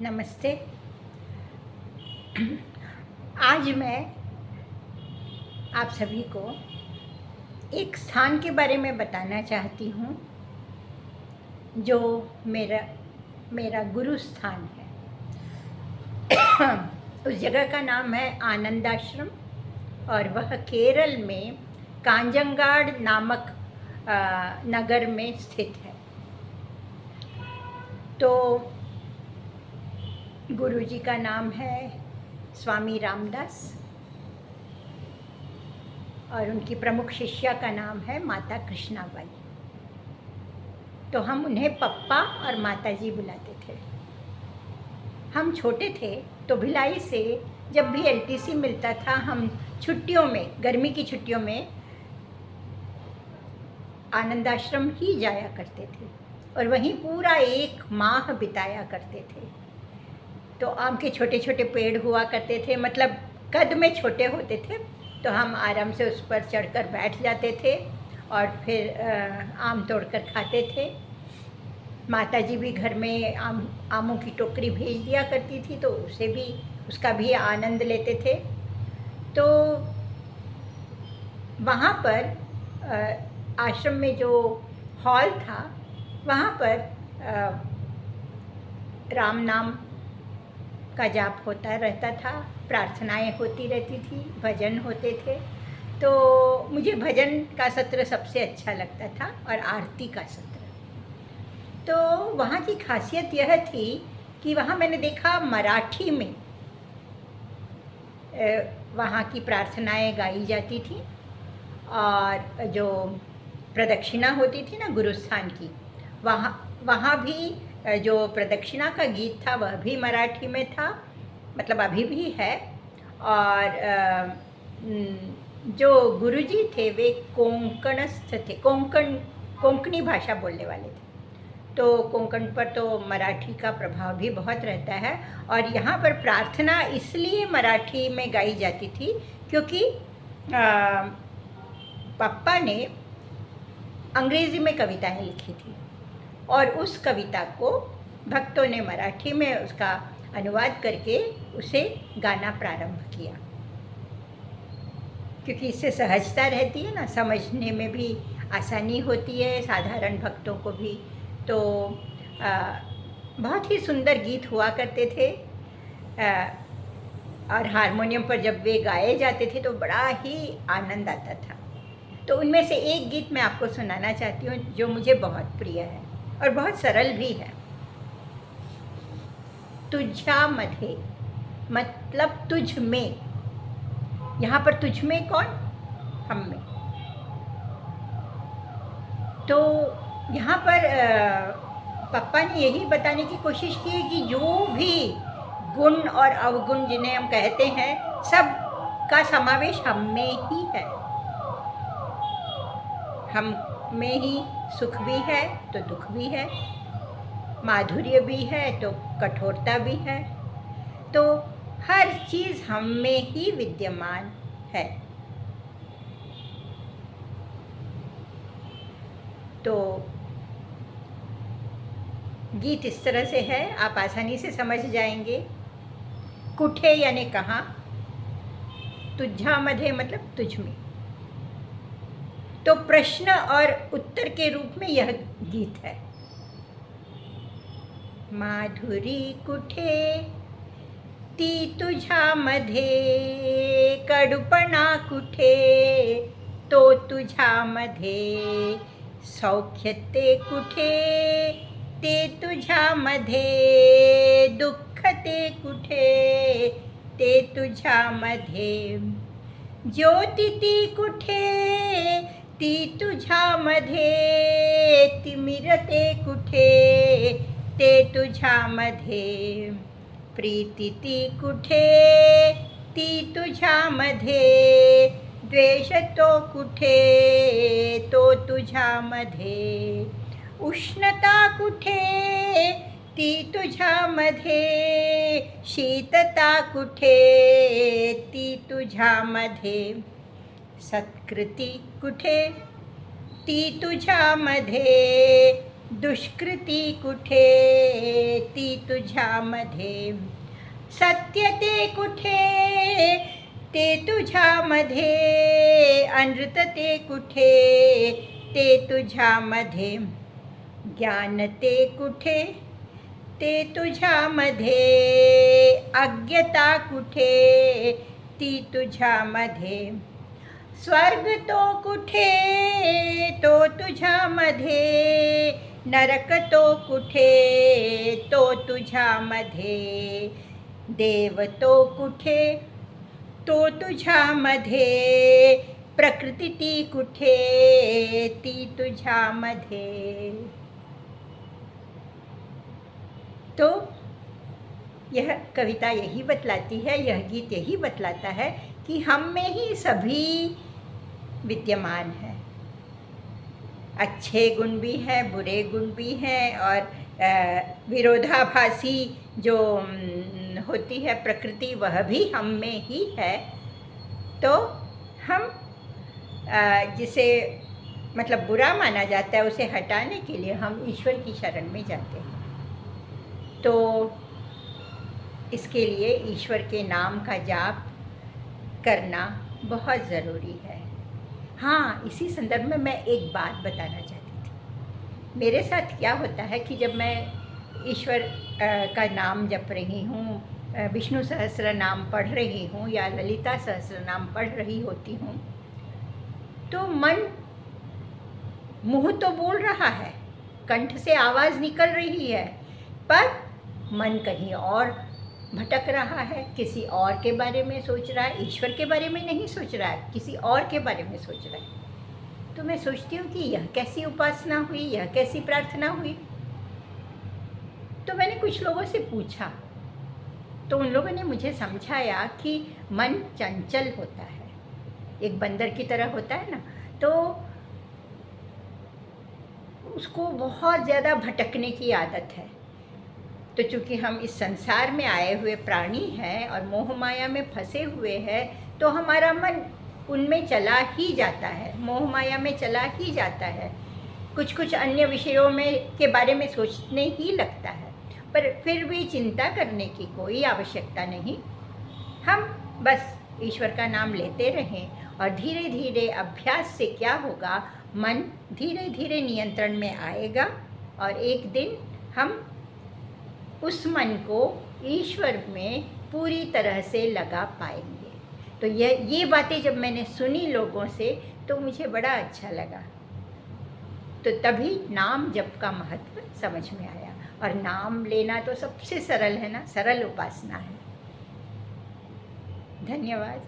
नमस्ते। आज मैं आप सभी को एक स्थान के बारे में बताना चाहती हूँ जो मेरा गुरु स्थान है। उस जगह का नाम है आनंदाश्रम और वह केरल में कांजंगाड़ नामक नगर में स्थित है। तो गुरु जी का नाम है स्वामी रामदास और उनकी प्रमुख शिष्या का नाम है माता कृष्णाबाई। तो हम उन्हें पप्पा और माता जी बुलाते थे। हम छोटे थे तो भिलाई से जब भी एलटीसी मिलता था हम छुट्टियों में, गर्मी की छुट्टियों में आनंदाश्रम ही जाया करते थे और वहीं पूरा एक माह बिताया करते थे। तो आम के छोटे छोटे पेड़ हुआ करते थे, मतलब कद में छोटे होते थे, तो हम आराम से उस पर चढ़कर बैठ जाते थे और फिर आम तोड़कर खाते थे। माता जी भी घर में आमों की टोकरी भेज दिया करती थी, तो उसका भी आनंद लेते थे। तो वहाँ पर आश्रम में जो हॉल था वहाँ पर राम नाम का जाप होता रहता था, प्रार्थनाएं होती रहती थी, भजन होते थे। तो मुझे भजन का सत्र सबसे अच्छा लगता था और आरती का सत्र। तो वहाँ की खासियत यह थी कि वहाँ मैंने देखा मराठी में वहाँ की प्रार्थनाएं गाई जाती थी और जो प्रदक्षिणा होती थी ना गुरुस्थान की, वहाँ भी जो प्रदक्षिणा का गीत था वह भी मराठी में था, मतलब अभी भी है। और जो गुरुजी थे वे कोंकणस्थ थे, कोंकणी भाषा बोलने वाले थे। तो कोंकण पर तो मराठी का प्रभाव भी बहुत रहता है और यहाँ पर प्रार्थना इसलिए मराठी में गाई जाती थी क्योंकि पापा ने अंग्रेज़ी में कविताएं लिखी थी और उस कविता को भक्तों ने मराठी में उसका अनुवाद करके उसे गाना प्रारंभ किया, क्योंकि इससे सहजता रहती है ना, समझने में भी आसानी होती है साधारण भक्तों को भी। तो बहुत ही सुंदर गीत हुआ करते थे और हारमोनियम पर जब वे गाए जाते थे तो बड़ा ही आनंद आता था। तो उनमें से एक गीत मैं आपको सुनाना चाहती हूँ जो मुझे बहुत प्रिय है और बहुत सरल भी है। तुझ्यामध्ये, मतलब तुझ में। यहाँ पर तुझ में कौन? हम में। तो यहाँ पर पप्पा ने यही बताने की कोशिश की है कि जो भी गुण और अवगुण जिन्हें हम कहते हैं सब का समावेश हम में ही है। हम में ही सुख भी है तो दुख भी है, माधुर्य भी है तो कठोरता भी है। तो हर चीज़ हम में ही विद्यमान है। तो गीत इस तरह से है, आप आसानी से समझ जाएंगे। कुठे यानी कहाँ, तुझ्यामध्ये मतलब तुझ में। तो प्रश्न और उत्तर के रूप में यह गीत है। माधुरी कुठे ती तुझ्यामध्ये, कडूपणा कुठे तो तुझ्यामध्ये, सौख्य ते कुठे ते तुझ्यामध्ये, दुःख ते कुठे ते तुझ्यामध्ये, ज्योती ती कुठे ती तुझ्यामध्ये, तिमिरते कुठे ते तुझ्यामध्ये, प्रीती ती कुठे ती तुझ्यामध्ये, द्वेष तो कुठे तो तुझ्यामध्ये, उष्णता कुठे ती तुझ्यामध्ये, शीतता कुठे ती तुझ्यामध्ये, सत्कृती कुठे ती तुझ्यामध्ये, दुष्कृती कुठे ती तुझ्यामध्ये, सत्य ते कुठे ते तुझ्यामध्ये, अनृत ते कुठे ते तुझ्यामध्ये, ज्ञान ते कुठे ते तुझ्यामध्ये, अज्ञता कुठे ती तुझ्यामध्ये, स्वर्ग तो कुठे तो तुझ्यामध्ये, नरक तो कुठे तो तुझ्यामध्ये, देव तो कुठे तो तुझ्यामध्ये, प्रकृती ती कुठे ती तुझ्यामध्ये. तो यह कविता यही बतलाती है, यह गीत यही बतलाता है कि हम में ही सभी विद्यमान है. अच्छे गुण भी हैं, बुरे गुण भी हैं, और विरोधाभासी जो होती है प्रकृति वह भी हम में ही है. तो हम जिसे मतलब बुरा माना जाता है उसे हटाने के लिए हम ईश्वर की शरण में जाते हैं. तो इसके लिए ईश्वर के नाम का जाप करना बहुत ज़रूरी है. हाँ, इसी संदर्भ में मैं एक बात बताना चाहती थी. मेरे साथ क्या होता है कि जब मैं ईश्वर का नाम जप रही हूँ, विष्णु सहस्त्र नाम पढ़ रही हूँ या ललिता सहस्त्र नाम पढ़ रही होती हूँ, तो मन मुँह तो बोल रहा है, कंठ से आवाज़ निकल रही है, पर मन कहीं और भटक रहा है, किसी और के बारे में सोच रहा है, ईश्वर के बारे में नहीं सोच रहा है, किसी और के बारे में सोच रहा है. तो मैं सोचती हूँ कि यह कैसी उपासना हुई, यह कैसी प्रार्थना हुई. तो मैंने कुछ लोगों से पूछा, तो उन लोगों ने मुझे समझाया कि मन चंचल होता है, एक बंदर की तरह होता है ना, तो उसको बहुत ज़्यादा भटकने की आदत है. तो चूँकि हम इस संसार में आए हुए प्राणी हैं और मोह माया में फंसे हुए हैं, तो हमारा मन उनमें चला ही जाता है, मोह माया में चला ही जाता है, कुछ कुछ अन्य विषयों में के बारे में सोचने ही लगता है. पर फिर भी चिंता करने की कोई आवश्यकता नहीं. हम बस ईश्वर का नाम लेते रहें और धीरे धीरे अभ्यास से क्या होगा, मन धीरे धीरे नियंत्रण में आएगा और एक दिन हम उस मन को ईश्वर में पूरी तरह से लगा पाएंगे. तो ये बातें जब मैंने सुनी लोगों से तो मुझे बड़ा अच्छा लगा. तो तभी नाम जप का महत्व समझ में आया. और नाम लेना तो सबसे सरल है ना, सरल उपासना है. धन्यवाद.